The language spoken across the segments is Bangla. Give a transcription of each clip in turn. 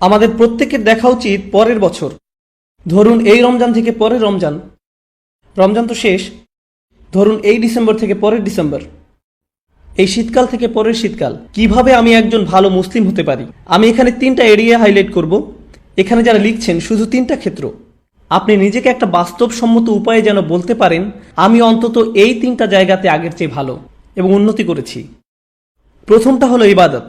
আমাদের প্রত্যেকের দেখা উচিত পরের বছর। ধরুন এই রমজান থেকে পরের রমজান, রমজান তো শেষ, ধরুন এই ডিসেম্বর থেকে পরের ডিসেম্বর, এই শীতকাল থেকে পরের শীতকাল। কিভাবে আমি একজন ভালো মুসলিম হতে পারি? আমি এখানে 3টা এরিয়া হাইলাইট করব। এখানে যারা লিখছেন শুধু 3টা ক্ষেত্র। আপনি নিজেকে একটা বাস্তবসম্মত উপায়ে যেন বলতে পারেন আমি অন্তত এই 3টা জায়গাতে আগের চেয়ে ভালো এবং উন্নতি করেছি। প্রথমটা হলো ইবাদত।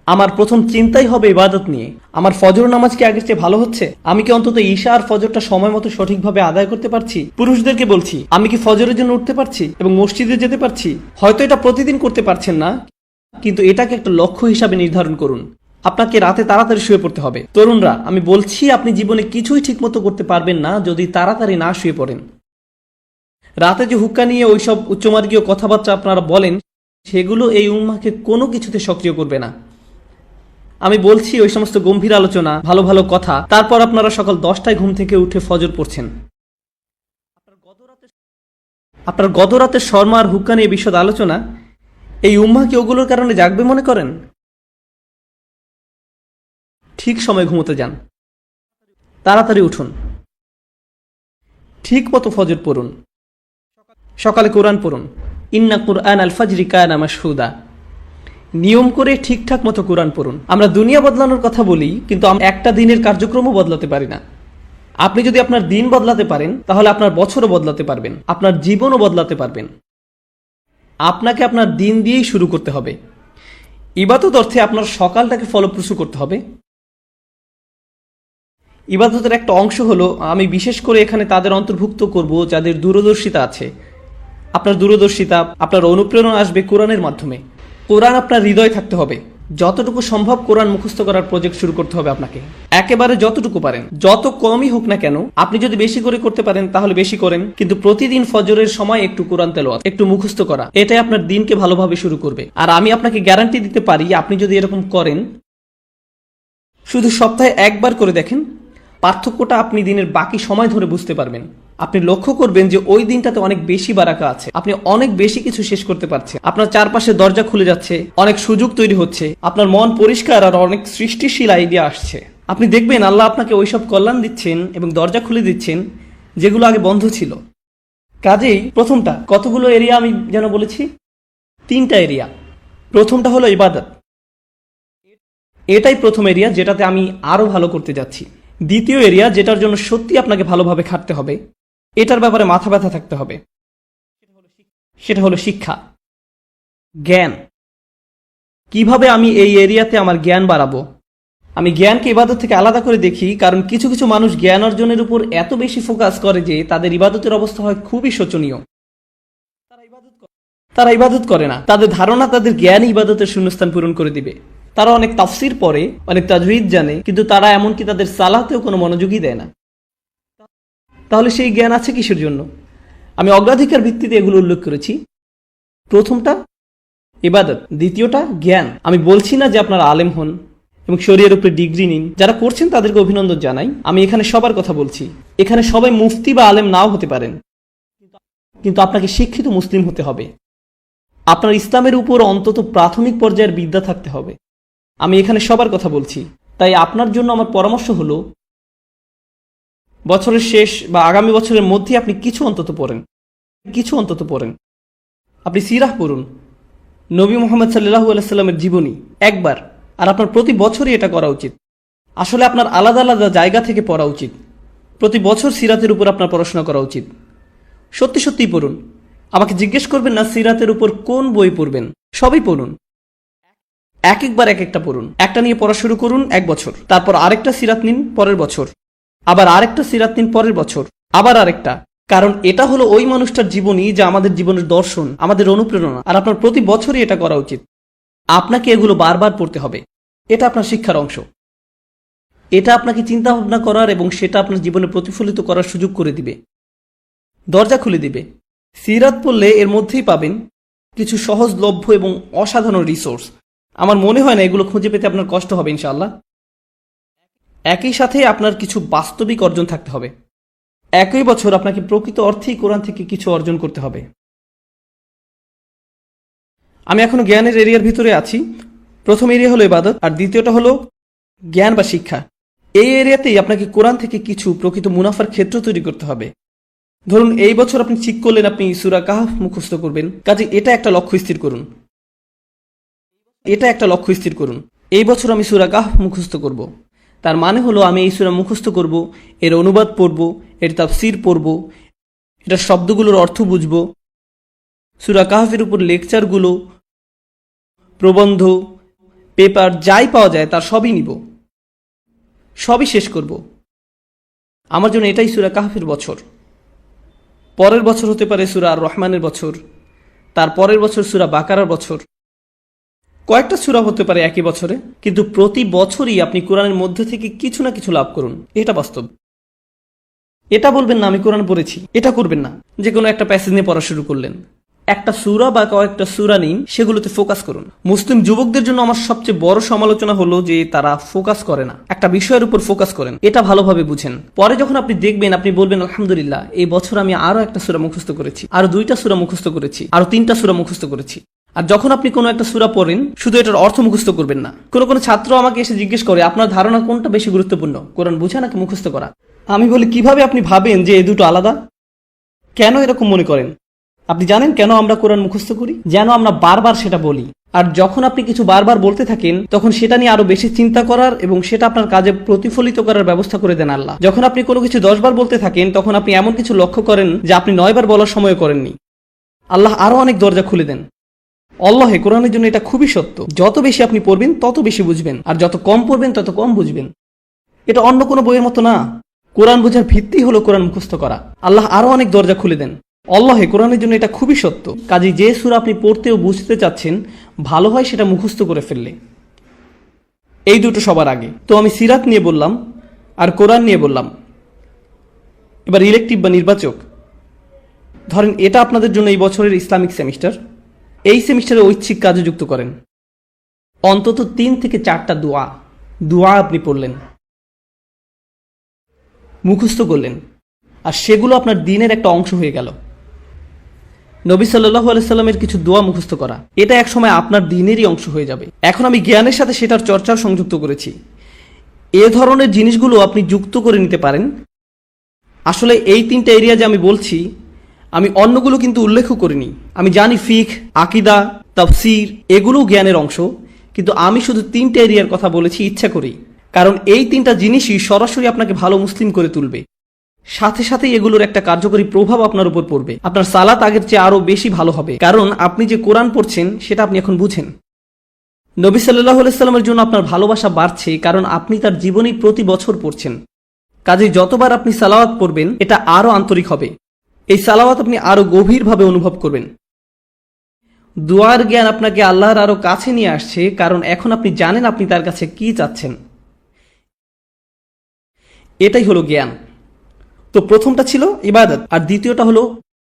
আমার প্রথম চিন্তাই হবে ইবাদত নিয়ে। আমার ফজর নামাজ কি আগের চেয়ে ভালো হচ্ছে? আমি কি অন্তত ঈশা আর ফজরটা সময় মতো সঠিকভাবে আদায় করতে পারছি? পুরুষদেরকে বলছি, আমি কি ফজরের জন্য উঠতে পারছি এবং মসজিদে যেতে পারছি? হয়তো এটা প্রতিদিন করতে পারছেন না, কিন্তু এটাকে একটা লক্ষ্য হিসাবে নির্ধারণ করুন। আপনাকে রাতে তাড়াতাড়ি শুয়ে পড়তে হবে। তরুণরা, আমি বলছি আপনি জীবনে কিছুই ঠিকমতো করতে পারবেন না যদি তাড়াতাড়ি না শুয়ে পড়েন। রাতে যে হুক্কা নিয়ে ওইসব উচ্চমার্গীয় কথাবার্তা আপনারা বলেন, সেগুলো এই উম্মাহকে কোনো কিছুতে সক্রিয় করবে না। আমি বলছি ওই সমস্ত গম্ভীর আলোচনা, ভালো ভালো কথা, তারপর আপনারা সকাল 10টায় ঘুম থেকে উঠে ফজর পড়ছেন। আপনার গতরাতের শর্মা আর হুক্কা নিয়ে বিশদ আলোচনা, এই উম্মাহ কি ওগুলোর কারণে জাগবে মনে করেন? ঠিক সময় ঘুমোতে যান, তাড়াতাড়ি উঠুন, ঠিক মতো ফজর পড়ুন, সকালে কোরআন পড়ুন। ইন্না কুরআন আল ফাজরি কানা মাশহুদা। নিয়ম করে ঠিকঠাক মতো কোরআন পড়ুন। আমরা দুনিয়া বদলানোর কথা বলি, কিন্তু আমরা একটা দিনের কার্যক্রমও বদলাতে পারি না। আপনি যদি আপনার দিন বদলাতে পারেন, তাহলে আপনার বছরও বদলাতে পারবেন, আপনার জীবনও বদলাতে পারবেন। আপনাকে আপনার দিন দিয়েই শুরু করতে হবে। ইবাদত অর্থে আপনার সকালটাকে ফলপ্রসূ করতে হবে। ইবাদতের একটা অংশ হলো, আমি বিশেষ করে এখানে তাদের অন্তর্ভুক্ত করব যাদের দূরদর্শিতা আছে। আপনার দূরদর্শিতা, আপনার অনুপ্রেরণা আসবে কোরআনের মাধ্যমে। কোরআন আপনার হৃদয়ে থাকতে হবে। যতটুকু সম্ভব কোরআন মুখস্থ করার প্রজেক্ট শুরু করতে হবে আপনাকে। একেবারে যতটুকু পারেন, যত কমই হোক না কেন। আপনি যদি বেশি করে করতে পারেন তাহলে বেশি করেন, কিন্তু প্রতিদিন ফজরের সময় একটু কোরআন তেলাওয়াত, একটু মুখস্থ করা, এটাই আপনার দিনকে ভালোভাবে শুরু করবে। আর আমি আপনাকে গ্যারান্টি দিতে পারি, আপনি যদি এরকম করেন, শুধু সপ্তাহে একবার করে দেখেন, পার্থক্যটা আপনি দিনের বাকি সময় ধরে বুঝতে পারবেন। আপনি লক্ষ্য করবেন যে ওই দিনটাতে অনেক বেশি বারাকা আছে, আপনি অনেক বেশি কিছু শেষ করতে পারছেন, আপনার চারপাশে দরজা খুলে যাচ্ছে, অনেক সুযোগ তৈরি হচ্ছে, আপনার মন পরিষ্কার আর অনেক সৃষ্টিশীল আইডিয়া আসছে। আপনি দেখবেন আল্লাহ আপনাকে ওইসব কল্যাণ দিচ্ছেন এবং দরজা খুলে দিচ্ছেন যেগুলো আগে বন্ধ ছিল। কাজেই প্রথমটা, কতগুলো এরিয়া আমি যেন বলেছি? 3টা এরিয়া। প্রথমটা হলো ইবাদত। এটাই প্রথম এরিয়া যেটাতে আমি আরো ভালো করতে যাচ্ছি। দ্বিতীয় এরিয়া, যেটার জন্য সত্যি আপনাকে ভালোভাবে খাটতে হবে, এটার ব্যাপারে মাথা ব্যথা থাকতে হবে, সেটা হলো শিক্ষা, জ্ঞান। কিভাবে আমি এই এরিয়াতে আমার জ্ঞান বাড়াবো? আমি জ্ঞানকে ইবাদত থেকে আলাদা করে দেখি, কারণ কিছু কিছু মানুষ জ্ঞান অর্জনের উপর এত বেশি ফোকাস করে যে তাদের ইবাদতের অবস্থা হয় খুবই শোচনীয়। তারা ইবাদত করে না, তাদের ধারণা তাদের জ্ঞান ইবাদতের শূন্যস্থান পূরণ করে দিবে। তারা অনেক তাফসির পড়ে, অনেক তাজউইদ জানে, কিন্তু তারা এমনকি তাদের সালাতেও কোনো মনোযোগই দেয় না। তাহলে সেই জ্ঞান আছে কিসের জন্য? আমি অগ্রাধিকার ভিত্তিতে এগুলো উল্লেখ করেছি। প্রথমটা ইবাদত, দ্বিতীয়টা জ্ঞান। আমি বলছি না যে আপনারা আলেম হন এবং শরীয়তের উপরে ডিগ্রি নিন। যারা করছেন তাদেরকে অভিনন্দন জানাই। আমি এখানে সবার কথা বলছি। এখানে সবাই মুফতি বা আলেম নাও হতে পারেন, কিন্তু আপনাকে শিক্ষিত মুসলিম হতে হবে। আপনার ইসলামের উপর অন্তত প্রাথমিক পর্যায়ের বিদ্যা থাকতে হবে। আমি এখানে সবার কথা বলছি। তাই আপনার জন্য আমার পরামর্শ হলো, বছরের শেষ বা আগামী বছরের মধ্যে আপনি কিছু অন্তত পড়েন। আপনি সিরাহ পড়ুন, নবী মুহাম্মদ সাল্লাল্লাহু আলাইহি সাল্লামের জীবনী একবার। আর আপনার প্রতি বছরই এটা করা উচিত। আসলে আপনার আলাদা আলাদা জায়গা থেকে পড়া উচিত। প্রতি বছর সিরাতের উপর আপনার পড়াশোনা করা উচিত। সত্যি সত্যিই পড়ুন। আমাকে জিজ্ঞেস করবেন না সিরাতের উপর কোন বই পড়বেন, সবই পড়ুন। একবার এক একটা পড়ুন। একটা নিয়ে পড়া শুরু করুন 1 বছর, তারপর আরেকটা সিরাত নিন পরের বছর, আবার আরেকটা সিরাত নিন পরের বছর, আবার আরেকটা। কারণ এটা হলো ওই মানুষটার জীবনী যা আমাদের জীবনের দর্শন, আমাদের অনুপ্রেরণা। আর আপনার প্রতি বছরই এটা করা উচিত। আপনাকে এগুলো বারবার পড়তে হবে। এটা আপনার শিক্ষার অংশ। এটা আপনাকে চিন্তা ভাবনা করার এবং সেটা আপনার জীবনে প্রতিফলিত করার সুযোগ করে দিবে, দরজা খুলে দিবে। সিরাত পড়লে এর মধ্যেই পাবেন কিছু সহজলভ্য এবং অসাধারণ রিসোর্স। আমার মনে হয় না এগুলো খুঁজে পেতে আপনার কষ্ট হবে ইনশাআল্লাহ। একই সাথে আপনার কিছু বাস্তবিক অর্জন থাকতে হবে। একই বছর আপনাকে প্রকৃত অর্থেই কোরআন থেকে কিছু অর্জন করতে হবে। আমি এখনো জ্ঞানের এরিয়ার ভিতরে আছি। প্রথম এরিয়া হলো ইবাদত, আর দ্বিতীয়টা হলো জ্ঞান বা শিক্ষা, এই এরিয়াতেই আপনাকে কোরআন থেকে কিছু প্রকৃত মুনাফার ক্ষেত্র তৈরি করতে হবে। ধরুন এই বছর আপনি ঠিক করলেন আপনি সূরা কাহফ মুখস্থ করবেন, কাজে এটা একটা লক্ষ্য স্থির করুন। এই বছর আমি সূরা কাহফ মুখস্থ করব। তার মানে হলো আমি এই সূরা মুখস্থ করব, এর অনুবাদ পড়ব, এর তাফসীর পড়ব, এটা শব্দগুলোর অর্থ বুঝব, সূরা কাহফের উপর লেকচারগুলো, প্রবন্ধ, পেপার যাই পাওয়া যায় তার সবই নিব, সবই শেষ করব। আমার জন্য এটাই সূরা কাহফের বছর। পরের বছর হতে পারে সূরা আর রহমানের বছর, তার পরের বছর সূরা বাকারার বছর, কয়েকটা সূরা হতে পারে একই বছরে, কিন্তু প্রতি বছরই আপনি কোরআনের মধ্যে থেকে কিছু না কিছু লাভ করুন, এটা বাস্তব। এটা বলবেন না আমি কোরআন পড়েছি, এটা করবেন না। যে কোনো একটা প্যাসেজ নিয়ে পড়া শুরু করলেন, একটা সূরা বা কয়েকটা সূরা নিন, সেগুলোতে ফোকাস করুন। মুসলিম যুবকদের জন্য আমার সবচেয়ে বড় সমালোচনা হলো যে তারা ফোকাস করে না, একটা বিষয়ের উপর ফোকাস করেন। এটা ভালোভাবে বুঝেন, পরে যখন আপনি দেখবেন আপনি বলবেন আলহামদুলিল্লাহ এই বছর আমি আরো একটা সূরা মুখস্থ করেছি, আরো 2টা সূরা মুখস্থ করেছি, আরো 3টা সূরা মুখস্থ করেছি। আর যখন আপনি কোনো একটা সূরা পড়েন শুধু এটার অর্থ মুখস্থ করবেন না। কোনো ছাত্র আমাকে এসে জিজ্ঞেস করে আপনার ধারণা কোনটা বেশি গুরুত্বপূর্ণ, কোরআন বোঝা নাকি মুখস্থ করা? আমি বলি কিভাবে আপনি ভাবেন যে এই দুটো আলাদা? কেন এরকম মনে করেন? আপনি জানেন কেন আমরা কোরআন মুখস্থ করি? যেন আমরা বারবার সেটা বলি। আর যখন আপনি কিছু বারবার বলতে থাকেন তখন সেটা নিয়ে আরো বেশি চিন্তা করার এবং সেটা আপনার কাজে প্রতিফলিত করার ব্যবস্থা করে দেন আল্লাহ। যখন আপনি কোনো কিছু 10 বার বলতে থাকেন তখন আপনি এমন কিছু লক্ষ্য করেন যা আপনি 9 বার বলার সময় করেননি। আল্লাহ আরো অনেক দরজা খুলে দেন। আল্লাহে কোরআনের জন্য এটা খুবই সত্য। যত বেশি আপনি পড়বেন তত বেশি বুঝবেন, আর যত কম পড়বেন তত কম বুঝবেন। এটা অন্য কোনো বইয়ের মতো না। কোরআন বোঝার ভিত্তি হলো কোরআন মুখস্থ করা। আল্লাহ আরো অনেক দরজা খুলে দেন। আল্লাহে কোরআনের জন্য এটা খুবই সত্য। কাজেই যে সূরা আপনি পড়তে ও বুঝতে চাচ্ছেন ভালো হয় সেটা মুখস্থ করে ফেললে। এই দুটো সবার আগে। তো আমি সিরাত নিয়ে বললাম আর কোরআন নিয়ে বললাম। এবার ইলেকটিভ বা নির্বাচক, ধরেন এটা আপনাদের জন্য এই বছরের ইসলামিক সেমিস্টার। এই সেমিস্টারে ঐচ্ছিক কাজে যুক্ত করেন। অন্তত 3 থেকে 4টা দোয়া আপনি পড়লেন, মুখস্থ করলেন, আর সেগুলো আপনার দিনের একটা অংশ হয়ে গেল। নবী সাল্লাল্লাহু আলাইহি সাল্লামের কিছু দোয়া মুখস্থ করা, এটা একসময় আপনার দিনেরই অংশ হয়ে যাবে। এখন আমি জ্ঞানের সাথে সেটার চর্চাও সংযুক্ত করেছি। এ ধরনের জিনিসগুলো আপনি যুক্ত করে নিতে পারেন। আসলে এই 3টা এরিয়া যে আমি বলছি, আমি অন্যগুলো কিন্তু উল্লেখও করিনি। আমি জানি ফিকহ, আকীদা, তাফসীর এগুলোও জ্ঞানের অংশ, কিন্তু আমি শুধু 3টা এরিয়ার কথা বলেছি ইচ্ছা করেই। কারণ এই 3টা জিনিসই সরাসরি আপনাকে ভালো মুসলিম করে তুলবে। সাথে সাথে এগুলোর একটা কার্যকরী প্রভাব আপনার উপর পড়বে। আপনার সালাত আগের চেয়ে আরো বেশি ভালো হবে, কারণ আপনি যে কোরআন পড়ছেন সেটা আপনি এখন বুঝেন। নবী সাল্লাল্লাহু আলাইহি সাল্লামের জন্য আপনার ভালোবাসা বাড়ছে, কারণ আপনি তার জীবনী প্রতি বছর পড়ছেন। কাজেই যতবার আপনি সালাওয়াত পড়বেন এটা আরো আন্তরিক হবে। এই সালাওয়াত আপনি আরো গভীরভাবে অনুভব করবেন। দুয়ার জ্ঞান আপনাকে আল্লাহর আরো কাছে নিয়ে আসছে, কারণ এখন আপনি জানেন আপনি তার কাছে কি চাচ্ছেন। এটাই হলো জ্ঞান। তো প্রথমটা ছিল ইবাদত আর দ্বিতীয়টা হলো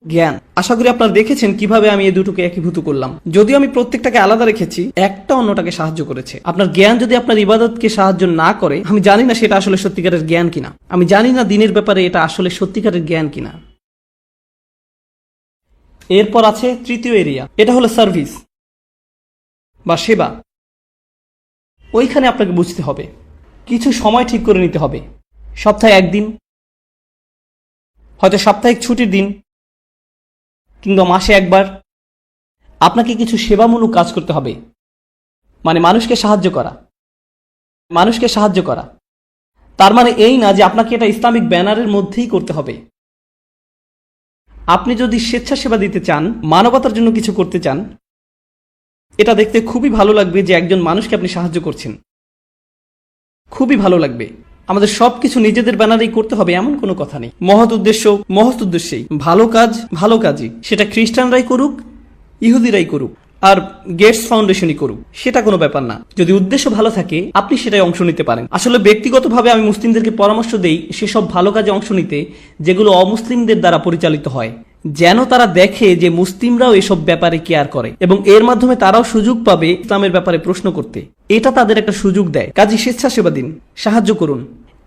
জ্ঞান। আশা করি আপনারা দেখেছেন কিভাবে আমি এই দুটোকে একীভূত করলাম। যদিও আমি প্রত্যেকটাকে আলাদা রেখেছি, একটা অন্যটাকে সাহায্য করেছে। আপনার জ্ঞান যদি আপনার ইবাদতকে সাহায্য না করে, আমি জানি না সেটা আসলে সত্যিকারের জ্ঞান কিনা। আমি জানি না দিনের ব্যাপারে এটা আসলে সত্যিকারের জ্ঞান কিনা। এরপর আছে তৃতীয় এরিয়া, এটা হলো সার্ভিস বা সেবা। ওইখানে আপনাকে বুঝতে হবে, কিছু সময় ঠিক করে নিতে হবে। সপ্তাহে 1 দিন, হয়তো সাপ্তাহিক ছুটির দিন, কিংবা মাসে 1 বার আপনাকে কিছু সেবামূলক কাজ করতে হবে। মানে মানুষকে সাহায্য করা। তার মানে এই না যে আপনাকে এটা ইসলামিক ব্যানারের মধ্যেই করতে হবে। আপনি যদি স্বেচ্ছাসেবা দিতে চান, মানবতার জন্য কিছু করতে চান, এটা দেখতে খুবই ভালো লাগবে যে একজন মানুষকে আপনি সাহায্য করছেন। খুবই ভালো লাগবে। আমাদের সবকিছু নিজেদের ব্যানারেই করতে হবে এমন কোনো কথা নেই। মহৎ উদ্দেশ্যেই ভালো কাজ ভালো কাজই, সেটা খ্রিস্টানরাই করুক, ইহুদিরাই করুক, আর গেটস ফাউন্ডেশনই করুক, সেটা কোনো ব্যাপার না। যদি উদ্দেশ্য ভালো থাকে আপনি সেটাই অংশ নিতে পারেন। আসলে ব্যক্তিগতভাবে আমি মুসলিমদেরকে পরামর্শ দেই সেসব ভালো কাজে অংশ নিতে যেগুলো অমুসলিমদের দ্বারা পরিচালিত হয়, যেন তারা দেখে যে মুসলিমরাও এসব ব্যাপারে কেয়ার করে এবং এর মাধ্যমে তারাও সুযোগ পাবে ইসলামের ব্যাপারে প্রশ্ন করতে। এটা তাদের একটা সুযোগ দেয়। কাজে স্বেচ্ছাসেবা দিন, সাহায্য করুন,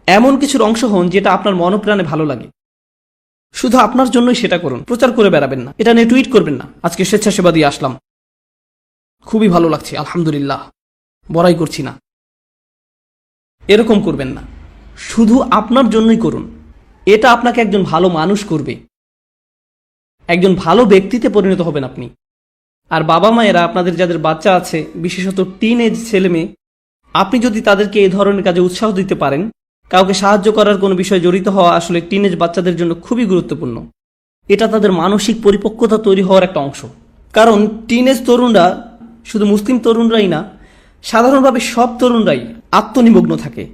এমন কিছুর অংশ হন যেটা আপনার মনপ্রাণে ভালো লাগে। শুধু আপনার জন্যই সেটা করুন, প্রচার করে বেড়াবেন না, এটা নিয়ে টুইট করবেন না আজকে স্বেচ্ছাসেবা দিয়ে আসলাম, খুবই ভালো লাগছে আলহামদুলিল্লাহ, বড়াই করছি না। এরকম করবেন না, শুধু আপনার জন্যই করুন। এটা আপনাকে একজন ভালো মানুষ করবে, একজন ভালো ব্যক্তিতে পরিণত হবেন আপনি। আর বাবা মায়েরা আপনাদের যাদের বাচ্চা আছে, বিশেষত টিন এজ ছেলে মেয়ে, আপনি যদি তাদেরকে এই ধরনের কাজে উৎসাহ দিতে পারেন, কাউকে সাহায্য করার কোনো বিষয়ে জড়িত হওয়া আসলে টিনেজ বাচ্চাদের জন্য খুবই গুরুত্বপূর্ণ। এটা তাদের মানসিক পরিপক্কতা তৈরি হওয়ার একটা অংশ। কারণ টিনেজ তরুণরা শুধু মুসলিম তরুণরাই না, সাধারণভাবে সব তরুণরাই আত্মনিমগ্ন থাকে।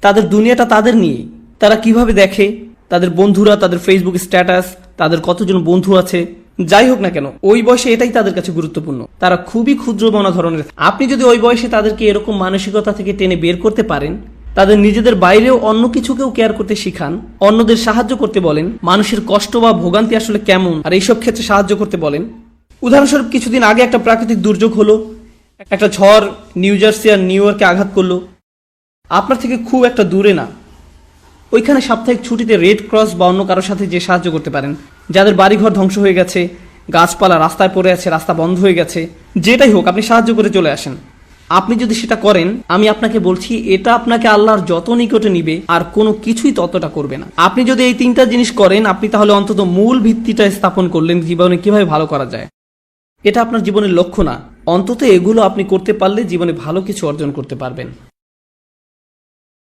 তাদের দুনিয়াটা তাদের নিয়ে। তারা কিভাবে দেখে, তাদের বন্ধুরা, তাদের ফেসবুক স্ট্যাটাস, তাদের কতজন বন্ধু আছে, যাই হোক না কেন, ওই বয়সে এটাই তাদের কাছে গুরুত্বপূর্ণ। তারা খুবই ক্ষুদ্রমনা ধরনের। আপনি যদি ওই বয়সে তাদেরকে এরকম মানসিকতা থেকে টেনে বের করতে পারেন, তাদের নিজেদের বাইরেও অন্য কিছুকেও কেয়ার করতে শিখান, অন্যদের সাহায্য করতে বলেন, মানুষের কষ্ট বা ভোগান্তি আসলে কেমন আর এইসব ক্ষেত্রে সাহায্য করতে বলেন। উদাহরণস্বরূপ কিছুদিন আগে একটা প্রাকৃতিক দুর্যোগ হলো, একটা ঝড় নিউ জার্সি আর নিউ ইয়র্কে আঘাত করলো। আপনার থেকে খুব একটা দূরে না, ওইখানে সাপ্তাহিক ছুটিতে রেড ক্রস বা অন্য কারোর সাথে যে সাহায্য করতে পারেন, যাদের বাড়িঘর ধ্বংস হয়ে গেছে, গাছপালা রাস্তায় পড়ে আছে, রাস্তা বন্ধ হয়ে গেছে, যেটাই হোক আপনি সাহায্য করে চলে আসেন। আপনি যদি সেটা করেন, আমি আপনাকে বলছি এটা আপনাকে আল্লাহর যত নিকটে নিবে আর কোনো কিছুই ততটা করবে না। আপনি যদি এই তিনটা জিনিস করেন, আপনি তাহলে অন্তত মূল ভিত্তিটা স্থাপন করলেন জীবনে কিভাবে ভালো করা যায়। এটা আপনার জীবনের লক্ষ্য না, অন্তত এগুলো আপনি করতে পারলে জীবনে ভালো কিছু অর্জন করতে পারবেন।